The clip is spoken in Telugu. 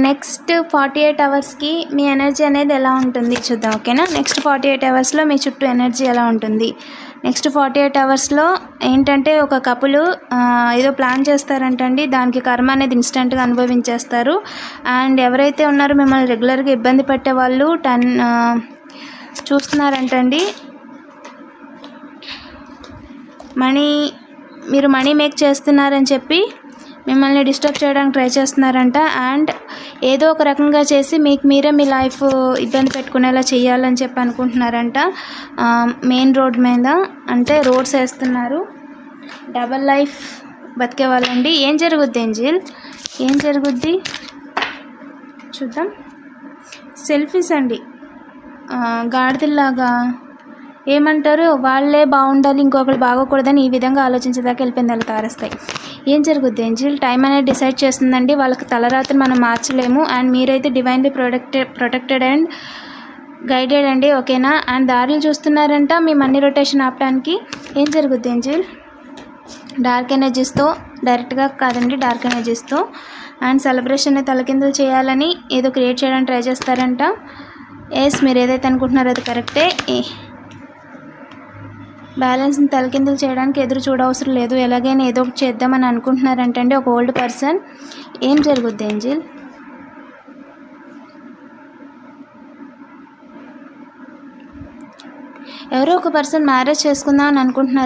నెక్స్ట్ 48 అవర్స్కి మీ ఎనర్జీ అనేది ఎలా ఉంటుంది చూద్దాం, ఓకేనా. నెక్స్ట్ 48 అవర్స్లో మీ చుట్టూ ఎనర్జీ ఎలా ఉంటుంది. నెక్స్ట్ 48 అవర్స్లో ఏంటంటే ఒక కపుల్ ఏదో ప్లాన్ చేస్తారంటండి, దానికి కర్మ అనేది ఇన్స్టెంట్గా అనుభవించేస్తారు. అండ్ ఎవరైతే ఉన్నారో మిమ్మల్ని రెగ్యులర్గా ఇబ్బంది పెట్టే వాళ్ళు చూస్తున్నారంటండి. మీరు మనీ మేక్ చేస్తున్నారని చెప్పి మిమ్మల్ని డిస్టర్బ్ చేయడానికి ట్రై చేస్తున్నారంట. అండ్ ఏదో ఒక రకంగా చేసి మీకు మీరే మీ లైఫ్ ఇబ్బంది పెట్టుకునేలా చేయాలని చెప్పి అనుకుంటున్నారంట. మెయిన్ రోడ్ మీద అంటే రోడ్స్ వేస్తున్నారు, డబల్ లైఫ్ బతికే వాళ్ళండి. ఏం జరుగుద్ది ఏంజిల్, ఏం జరుగుద్ది చూద్దాం. సెల్ఫీస్ అండి, గాడిదల్లాగా ఏమంటారు, వాళ్ళే బాగుండాలి ఇంకొకరు బాగోకూడదని ఈ విధంగా ఆలోచించేదాకా వెళ్ళిపోయింది వాళ్ళ తారస్తాయి. ఏం జరుగుద్ది ఏంజిల్, టైం అనేది డిసైడ్ చేస్తుందండి. వాళ్ళకి తలరాత్రి మనం మార్చలేము. అండ్ మీరైతే డివైన్లీ ప్రొటెక్టెడ్ అండ్ గైడెడ్ అండి, ఓకేనా. అండ్ దారులు చూస్తున్నారంట మీ మనీ రొటేషన్ ఆపడానికి. ఏం జరుగుద్ది ఏంజిల్, డార్క్ ఎనర్జీస్తో డైరెక్ట్గా కాదండి, డార్క్ ఎనర్జీస్తో అండ్ సెలబ్రేషన్ని తలకిందులు చేయాలని ఏదో క్రియేట్ చేయడానికి ట్రై చేస్తారంట. మీరు ఏదైతే అనుకుంటున్నారో అది కరెక్టే. బ్యాలెన్స్ని తలకిందులు చేయడానికి ఎదురు చూడవసరం లేదు, ఎలాగైనా ఏదో ఒకటి చేద్దామని అనుకుంటున్నారంటండి ఒక ఓల్డ్ పర్సన్. ఏం జరుగుద్ది ఏంజిల్, ఎవరో ఒక పర్సన్ మ్యారేజ్ చేసుకుందాం అని అనుకుంటున్నారు.